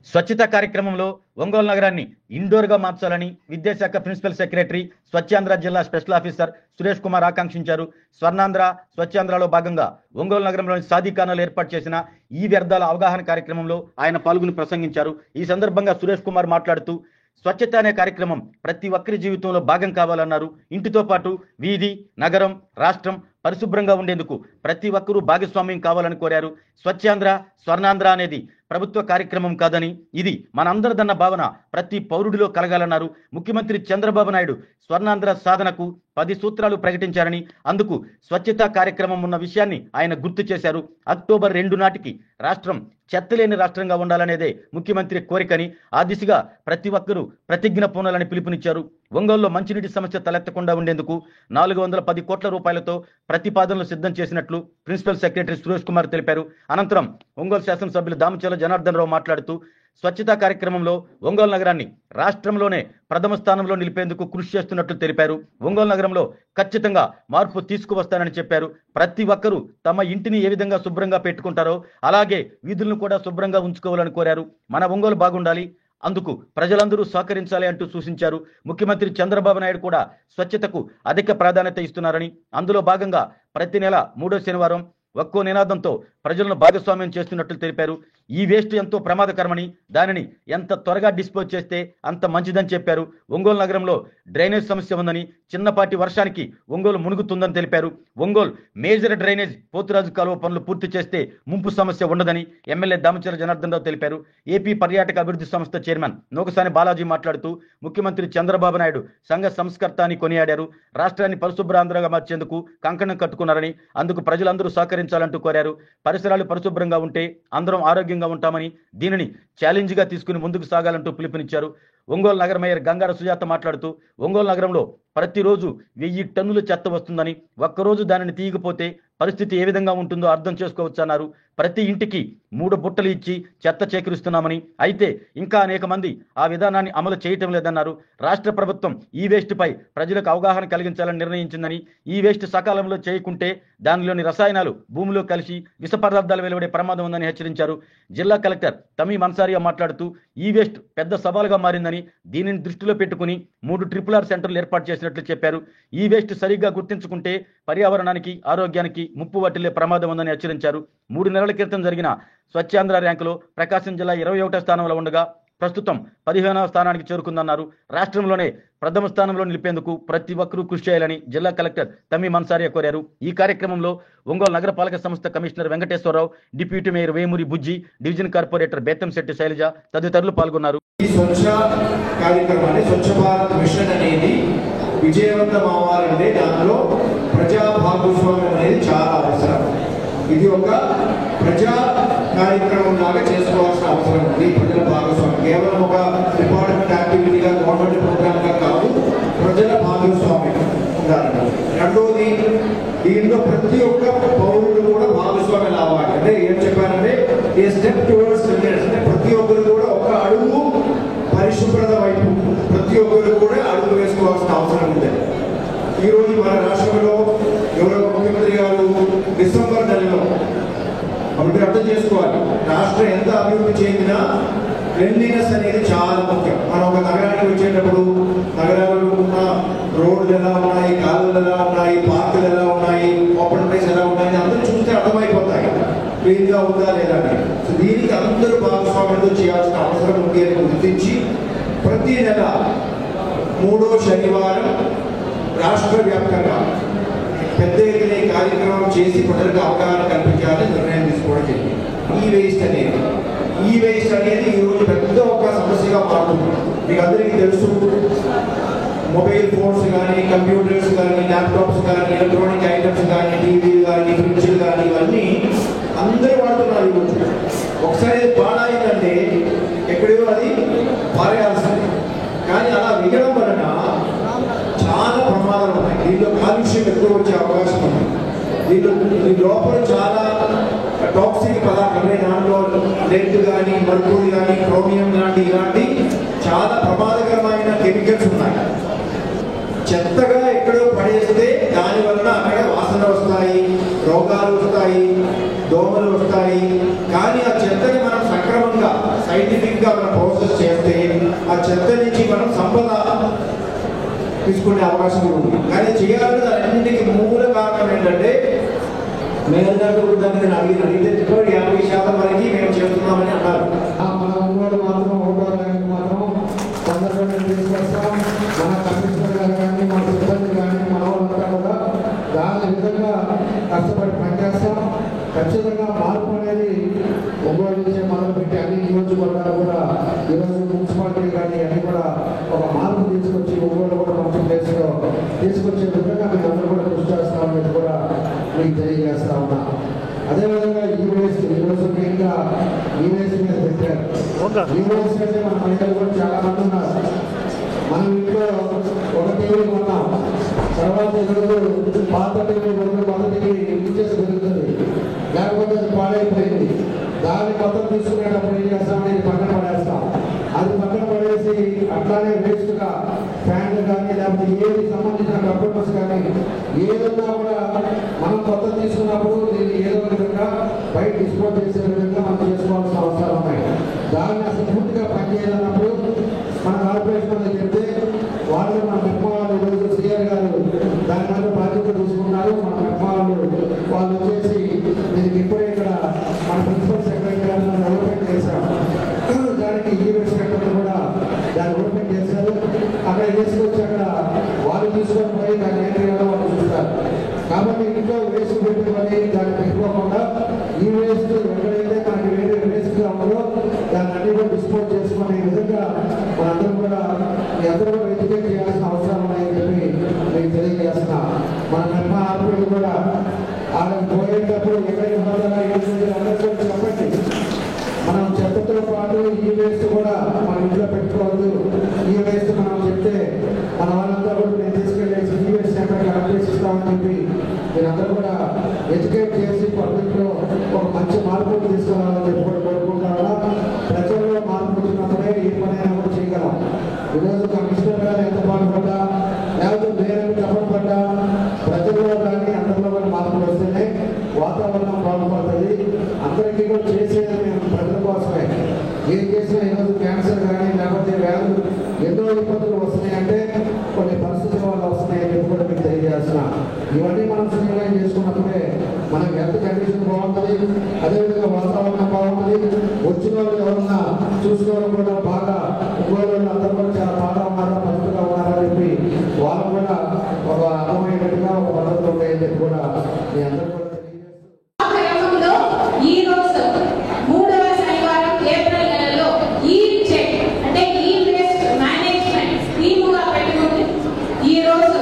స్వచ్ఛత కార్యక్రమంలో ఒంగోలు నగరాన్ని ఇండోర్గా మార్చాలని విద్యాశాఖ ప్రిన్సిపల్ సెక్రటరీ స్వచ్ఛాంధ్ర జిల్లా స్పెషల్ ఆఫీసర్ సురేష్ కుమార్ ఆకాంక్షించారు. స్వర్ణాంధ్ర స్వచ్ఛాంధ్రలో భాగంగా ఒంగోలు నగరంలోని సాదిఖానాలో ఏర్పాటు చేసిన ఈ వ్యర్థాల అవగాహన కార్యక్రమంలో ఆయన పాల్గొని ప్రసంగించారు. ఈ సందర్భంగా సురేష్ కుమార్ మాట్లాడుతూ స్వచ్ఛత అనే కార్యక్రమం ప్రతి ఒక్కరి జీవితంలో భాగం కావాలన్నారు. ఇంటితో పాటు వీధి, నగరం, రాష్ట్రం పరిశుభ్రంగా ఉండేందుకు ప్రతి ఒక్కరూ భాగస్వామ్యం కావాలని కోరారు. స్వచ్ఛాంధ్ర స్వర్ణాంధ్ర అనేది ప్రభుత్వ కార్యక్రమం కాదని, ఇది మనందరిదన్న భావన ప్రతి పౌరుడిలో కలగాలన్నారు. ముఖ్యమంత్రి చంద్రబాబు నాయుడు స్వర్ణాంధ్ర సాధనకు 10 సూత్రాలు ప్రకటించారని, అందుకు స్వచ్ఛతా కార్యక్రమం ఉన్న విషయాన్ని ఆయన గుర్తు చేశారు. అక్టోబర్ 2 నాటికి రాష్ట్రం చెత్తలేని రాష్ట్రంగా ఉండాలనేదే ముఖ్యమంత్రి కోరికని, ఆ దిశగా ప్రతి ఒక్కరూ ప్రతిజ్ఞ పూనాలని పిలుపునిచ్చారు. ఒంగోలులో మంచినీటి సమస్య తలెత్తకుండా ఉండేందుకు 410 కోట్ల రూపాయలతో ప్రతిపాదనలు సిద్ధం చేసినట్లు ప్రిన్సిపల్ సెక్రటరీ సురేష్ కుమార్ తెలిపారు. అనంతరం ఒంగోలు శాసనసభ్యులు దామచర్ల జనార్దన్ రావు మాట్లాడుతూ స్వచ్ఛతా కార్యక్రమంలో ఒంగోలు నగరాన్ని రాష్ట్రంలోనే ప్రథమ స్థానంలో నిలిపేందుకు కృషి చేస్తున్నట్లు తెలిపారు. ఒంగోలు నగరంలో ఖచ్చితంగా మార్పు తీసుకువస్తానని చెప్పారు. ప్రతి ఒక్కరూ తమ ఇంటిని ఏ విధంగా శుభ్రంగా పెట్టుకుంటారో అలాగే వీధులను కూడా శుభ్రంగా ఉంచుకోవాలని కోరారు. మన ఒంగోలు బాగుండాలి, అందుకు ప్రజలందరూ సహకరించాలి అంటూ సూచించారు. ముఖ్యమంత్రి చంద్రబాబు నాయుడు కూడా స్వచ్ఛతకు అధిక ప్రాధాన్యత ఇస్తున్నారని, అందులో భాగంగా ప్రతి నెల 3వ శనివారం ఒక్కో నినాదంతో ప్రజలను భాగస్వామ్యం చేస్తున్నట్లు తెలిపారు. ఈ వేస్ట్ ఎంతో ప్రమాదకరమని, దానిని ఎంత త్వరగా డిస్పోజ్ చేస్తే అంత మంచిదని చెప్పారు. ఒంగోలు నగరంలో డ్రైనేజ్ సమస్య ఉందని, చిన్నపాటి వర్షానికి ఒంగోలు మునుగుతుందని తెలిపారు. ఒంగోలు మేజర్ డ్రైనేజ్ పోతురాజు కాలువ పనులు పూర్తి చేస్తే ముంపు సమస్య ఉండదని ఎమ్మెల్యే దామచర్ల జనార్దన్ రావు తెలిపారు. ఏపీ పర్యాటక అభివృద్ధి సంస్థ చైర్మన్ నూకసాని బాలాజీ మాట్లాడుతూ ముఖ్యమంత్రి చంద్రబాబు నాయుడు సంఘ సంస్కర్త అని కొనియాడారు. రాష్ట్రాన్ని పరిశుభ్రాంధ్రగా మార్చేందుకు కంకణం కట్టుకున్నారని, అందుకు ప్రజలందరూ సహకరించాలంటూ కోరారు. పరిసరాలు పరిశుభ్రంగా ఉంటే అందరం ఆరోగ్యంగా ఉంటామని, దీనిని ఛాలెంజ్గా తీసుకుని ముందుకు సాగాలంటూ పిలుపునిచ్చారు. ఒంగోలు నగర మేయర్ గంగార సుజాత మాట్లాడుతూ ఒంగోలు నగరంలో ప్రతిరోజు 1000 టన్నుల చెత్త వస్తుందని, ఒక్కరోజు దానిని తీయకపోతే పరిస్థితి ఏ విధంగా ఉంటుందో అర్థం చేసుకోవచ్చన్నారు. ప్రతి ఇంటికి 3 బుట్టలు ఇచ్చి చెత్త చేకరిస్తున్నామని, అయితే ఇంకా అనేక మంది ఆ విధానాన్ని అమలు చేయటం లేదన్నారు. రాష్ట్ర ప్రభుత్వం ఈ వేస్ట్ పై ప్రజలకు అవగాహన కలిగించాలని నిర్ణయించిందని, ఈ వేస్ట్ సకాలంలో చేయకుంటే దానిలోని రసాయనాలు భూమిలో కలిసి విష పదార్థాలు వెలువడే ప్రమాదం ఉందని హెచ్చరించారు. జిల్లా కలెక్టర్ తమీమ్ అన్సారియా మాట్లాడుతూ ఈ వేస్ట్ పెద్ద సవాలుగా మారిందని, దీనిని దృష్టిలో పెట్టుకుని 3 RRR సెంటర్లు ఏర్పాటు చేసినట్లు చెప్పారు. ఈ వేస్ట్ సరిగ్గా గుర్తించుకుంటే పర్యావరణానికి, ఆరోగ్యానికి ముప్పు వాటిల్లే ప్రమాదం ఉందని హెచ్చరించారు. 3 నెలల క్రితం జరిగిన స్వచ్ఛాంధ్ర ర్యాంకులో ప్రకాశం జిల్లా 21వ స్థానంలో ఉండగా ప్రస్తుతం 15వ స్థానానికి చేరుకుందన్నారు. రాష్ట్రంలోనే ప్రథమ స్థానంలో నిలిపేందుకు ప్రతి ఒక్కరూ కృషి చేయాలని జిల్లా కలెక్టర్ తమీమ్ అన్సారియా కోరారు. ఈ కార్యక్రమంలో ఒంగోలు నగరపాలక సంస్థ commissioner Venkateswararao, deputy mayor Vemuri బుజ్జి, డివిజన్ కార్పొరేటర్ బేతంశెట్టి శైలజ తదితరులు పాల్గొన్నారు. ఈ స్వచ్ఛ కార్యక్రమాన్ని, స్వచ్ఛ భారత్ మిషన్ అనేది విజయవంతం అవ్వాలంటే దానిలో ప్రజా భాగస్వామ్యం అనేది చాలా అవసరం. ఇది ఒక ప్రజా కార్యక్రమం లాగా చేసుకోవాల్సిన అవసరం ఉంది. ప్రజల భాగస్వామ్యం కేవలం ఒక డిపార్ట్మెంట్ యాక్టివిటీగా, గవర్నమెంట్ ప్రోగ్రామ్గా కాదు, ప్రజల భాగస్వామ్యం ఉండాలి. రెండోది, దీంట్లో ప్రతి ఒక్క పౌరుడు కూడా భాగస్వామ్యం అవ్వాలి. అంటే ఏం చెప్పారంటే ఏ స్టెప్ టువర్డ్స్ క్లీనెస్, అంటే ప్రతి ఒక్కరు కూడా ఒక అడుగు పరిశుభ్రత వైపు ప్రతి ఒక్కరు కూడా అడుగు వేసుకోవాల్సిన అవసరం ఉంది. ఈరోజు మన రాష్ట్రంలో గౌరవ ముఖ్యమంత్రి గారు డిసెంబర్ నెలలో మీరు అర్థం చేసుకోవాలి, రాష్ట్రం ఎంత అభివృద్ధి చెందినా క్లీన్లీనెస్ అనేది చాలా ముఖ్యం. మనం ఒక నగరానికి వచ్చేటప్పుడు నగరాల్లో ఉన్న రోడ్లు ఎలా ఉన్నాయి, కాలువలు ఎలా ఉన్నాయి, పార్కులు ఎలా ఉన్నాయి, ఓపెన్ ప్లేస్ ఎలా ఉన్నాయి, అందరూ చూస్తే అర్థమైపోతాయి క్లీన్గా ఉందా లేదా. సో దీనికి అందరూ భాగస్వామ్యంతో చేయాల్సిన అవసరం ఉంది అని గుర్తించి ప్రతి నెల 3వ శనివారం రాష్ట్ర వ్యాప్తంగా పెద్ద ఎత్తున ఈ కార్యక్రమం చేసి ప్రజలకు అవగాహన కల్పించాలని నిర్ణయం తీసుకోవడం జరిగింది. ఈ వేస్ట్ అనేది ఈరోజు పెద్ద ఒక సమస్యగా మారుతుంది. మీకు అందరికీ తెలుసు, మొబైల్ ఫోన్స్ కానీ, కంప్యూటర్స్ కానీ, ల్యాప్టాప్స్ కానీ, ఎలక్ట్రానిక్ ఐటమ్స్ కానీ, టీవీలు కానీ, ఫ్రిడ్జ్లు కానీ, ఇవన్నీ అందరూ వాడుతున్నారు. ఈరోజు ఒకసారి పాడైందంటే ఎక్కడో అది పారేయాల్సింది. కానీ అలా వేయడం వలన చాలా ప్రమాదాలు ఉన్నాయి. దీంట్లో కాలుష్యం ఎక్కువ వచ్చే అవకాశం ఉంది. దీని లోపల చాలా టాక్సిక్ పదార్థాలు, దాంట్లో లెడ్ కానీ, మర్కూరీ కానీ, క్రోమియం లాంటి ఇలాంటి చాలా ప్రమాదకరమైన కెమికల్స్ ఉన్నాయి. చెత్తగా ఎక్కడో పడేస్తే దానివల్ల అక్కడ వాసన వస్తాయి, రోగాలు వస్తాయి, దోమలు వస్తాయి. కానీ ఆ చెత్తని మనం సక్రమంగా సైంటిఫిక్ సైంటిఫిక్గా మనం ప్రాసెస్ చేస్తే ఆ చెత్త నుంచి మనం సంపద తీసుకునే అవకాశం ఉంది. కానీ చేయాలంటే దానిన్నింటికి మూల కారణం ఏంటంటే మేధావులు దాన్ని అడిగితే 50% వరకు మేము చేస్తున్నామని అన్నారు. మన ఒంగోలు మాత్రం ఓటానికి మాత్రం తొందరగా తీసుకొస్తాం. మన కమిషనర్ గారు కానీ మన సిబ్బంది కానీ మన వాళ్ళంతా కూడా దాని విధంగా కష్టపడి పనిచేస్తాం. ఖచ్చితంగా మార్పు అనేది ఒంగోలు నుంచే మొదలుపెట్టి అన్ని నియోజకవర్గాలు కూడా ఈరోజు మున్సిపాలిటీ కానీ అన్ని కూడా ఒక మార్పు తీసుకొచ్చి ఒంగోలు కూడా మంచి ప్లేస్లో తీసుకొచ్చే విధంగా మేము అందరూ కూడా కృషి చేస్తామనేది కూడా మీకు తెలియజేస్తా ఉన్నా. అదేవిధంగా ఈవేస్ట్ ఈరోజు మెయిన్గా ఈవేస్ట్ మీద పెట్టారు. ఈవేస్ట్ అంటే మన మహిళలు కూడా చాలా మంది ఉన్నారు. మనం ఇంట్లో ఒక టీవీ కొన్నాం, తర్వాత ఈరోజు పాత టీవీ మొదటికి ఇచ్చేసి పెరుగుతుంది, లేకపోతే అది పాడైపోయింది. దాన్ని మొత్తం తీసుకునేటప్పుడు ఏం చేస్తామని పక్కన పడేస్తాం. అది పక్కన పడేసి అట్లానే వేస్ట్గా ఫ్యాన్లు కానీ లేకపోతే ఏది సంబంధించిన కంప్యూటర్స్ కానీ ఏదన్నా కూడా మనం కొత్త తీసుకున్నప్పుడు దీన్ని ఏదో విధంగా బయట డిస్పోజ్ చేసే విధంగా మనం చేసుకోవాల్సిన అవసరాలు ఉన్నాయి. దాన్ని అసలు పూర్తిగా పనిచేయాలన్నప్పుడు మన కార్పొరేషన్ చెప్తే వాళ్ళు మన మెప్పాలు ఈరోజు సీఆర్ గారు దాని మీద బాధ్యత తీసుకున్నారు. మన మెప్పాలు వాళ్ళు వచ్చేసి దీనికి ఇప్పుడే ఇక్కడ మన ప్రిన్సిపల్ సెక్రటరీ గారు డెవలప్మెంట్ చేశాం. దానికి ఈవెంట్ సెక్రటరీ కూడా దాన్ని డెవలప్మెంట్ చేశారు. అక్కడ వేసుకొచ్చి అక్కడ వాళ్ళు తీసుకొని పోయి దాన్ని ఏం చేయాలో వాళ్ళు చూస్తారు. కాబట్టి ఇంట్లో వేస్ట్ పెట్టుకొని దాన్ని పెట్టుకోకుండా ఈ వేస్ట్ ఎక్కడైతే మనకి వేరే వేస్ట్గా ఉందో దాన్ని అన్ని కూడా డిస్పోజ్ చేసుకునే విధంగా మనందరం కూడా మీ అందరూ కూడా ఎడ్యుకేట్ చేయాల్సిన అవసరం ఉన్నాయని చెప్పి మీకు తెలియజేస్తున్నా. మన కర్మ ఆర్పీలు కూడా వాళ్ళకి పోయేటప్పుడు ఎక్కడికి పోతారా అందరికీ చెప్పండి. మనం చెత్తతో పాటు ఈ వేస్ట్ కూడా మన ఇంట్లో పెట్టుకోవద్దు. ఈ వేస్ట్ మనం చెప్తే మన వాళ్ళంతా కూడా నేను తీసుకెళ్ళేసి ఈ వేస్ట్ సెంటర్ కలెక్ట్ చేసి ఇస్తామని చెప్పి మీరందరూ కూడా ఎడ్యుకేట్ చేసి పబ్లిక్లో ఒక మంచి మార్పులు తీసుకురావాలని చెప్పి కూడా కోరుకుంటారా. ప్రజల్లో మార్పు వచ్చినప్పుడే ఏ పనైనా కూడా చేయగలం. ఈరోజు కమిషనర్ గారు ఎంత బాగుపడ్డా లేకపోతే మేరకు తప్పపడ్డా ప్రజల్లో కానీ అందరిలో కూడా మార్పులు వస్తేనే వాతావరణం బాగుపడుతుంది. అందరికీ కూడా చేసేది మేము ప్రజల కోసమే. ఏం చేసినా ఈరోజు క్యాన్సర్ కానీ లేకపోతే వ్యాధులు ఎన్నో ఇబ్బందులు వస్తున్నాయంటే కొన్ని పరిస్థితుల వల్ల వస్తున్నాయని చెప్పి కూడా మీకు తెలియజేస్తున్నా. ఇవన్నీ మనం సమన్వయం చేసుకున్నప్పుడే మనకి హెల్త్ కండిషన్ బాగుంటుంది, అదేవిధంగా వాతావరణం బాగుంటుంది. వచ్చిన వాళ్ళు ఎవరన్నా చూసుకోవడం కూడా బాగా ఇంకోళ్ళు అందరూ కూడా చాలా బాగా ఉన్నారా పద్ధతిగా ఉన్నారా అని చెప్పి వాళ్ళు కూడా ఒక అర్థమయ్యేటట్టుగా ఒక పద్ధతిలో ఉన్నాయని చెప్పి కూడా మీ అందరూ కూడా ఈ రోజు 3వ శనివారం ఏప్రిల్ నెలలో ఈ చెక్ అంటే ఈ వేస్ట్ మేనేజ్మెంట్ స్కీముగా పెట్టుకుంది. ఈ రోజు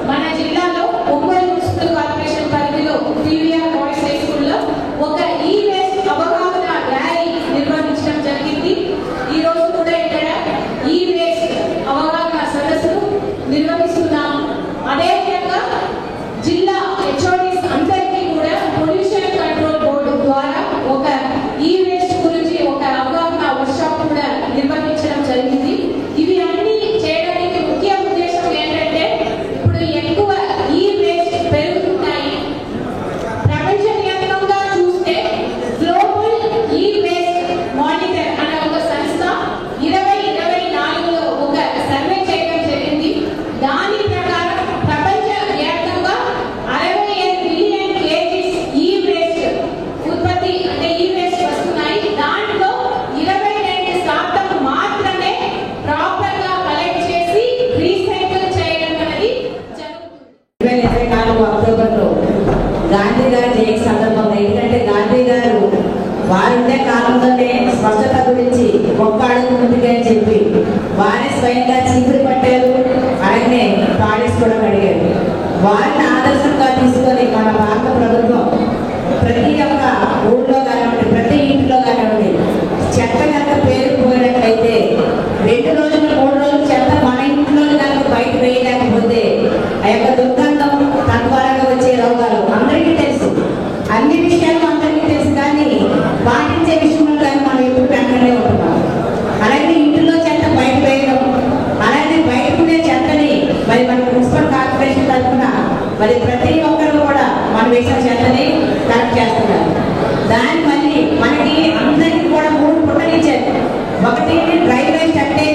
మన జిల్లాలో ఒంగోలు మున్సిపల్ కార్పొరేషన్ పరిధిలో టీవీఆర్ బాయ్స్ హై స్కూల్లో ఒక ఈ వేస్ట్ అవగాహన ర్యాలీ నిర్వహించడం జరిగింది. ఈ రోజు కూడా ఇక్కడ ఈ వేస్ట్ అవగాహన సదస్సును నిర్వహిస్తున్నాం. అదేవిధంగా జిల్లా హెచ్ఓడీస్ అందరికీ కూడా పొల్యూషన్ కంట్రోల్ బోర్డు ద్వారా ఒక ఈ వేస్ట్ గురించి ఒక అవగాహన వర్క్షాప్ కూడా నిర్వహించడం జరిగింది. ఇవి అన్ని చేయడానికి ముఖ్య ఉద్దేశం ఏంటంటే ఇప్పుడు ఎక్కువ ఈ వేస్ట్ పెరుగుతున్నాయి. ప్రపంచవ్యాప్తంగా చూస్తే గ్లోబల్ ఈ వేస్ట్ మానిటర్ అనే ఒక సంస్థ 2024లో ఒక సర్వే చేయడం జరిగింది. దాని ప్రకారం ప్రపంచవ్యాప్తంగా 65 బిలియన్ కేజీస్ ఈ వేస్ట్ ఉత్పత్తి అంటే ఈ వేస్ట్ వస్తున్నాయి. దాంట్లో 22% మాత్రమే ప్రాపర్ గా కలెక్ట్ చేసి రీసైకిల్ చేయడం అనేది జరుగుతుంది. 2024 అక్టోబర్లో గాంధీ గారి జయంతి సందర్భంగా ఎందుకంటే గాంధీ గారు వారుండే కాలంలోనే స్వచ్ఛత గురించి గొప్ప అడుగు ముందుగా చెప్పి వారే స్వయంగా చీపురు పట్టారు, ఆయనే టాయిలెట్స్ కూడా అడిగారు. వారిని ఆదర్శంగా తీసుకొని మన భారత ప్రభుత్వం ప్రతి ఒక్క ఊళ్ళో కానివ్వండి ప్రతి ఇంట్లో కానివ్వండి చెత్త కనుక పేరుకుపోయినట్లయితే 2 రోజులు 3 రోజులు చెత్త మన ఇంట్లో కనుక బయట వేయలేకపోతే ఆ యొక్క దుర్గంధం తద్వారా వచ్చే రోగాలు అందరికీ తెలుసు. అన్ని విషయాలు అందరికీ తెలుసు కానీ పాటించే విషయంలో కానీ మనం ఎప్పుడు వెంటనే ఉంటున్నాం. అలాగే ఇంట్లో చెత్త బయట వేయడం, అలాగే బయటకునే చెత్తని మరి మన మున్సిపల్ కార్పొరేషన్ తరఫున మరి డ్రై వేస్ట్ అంటే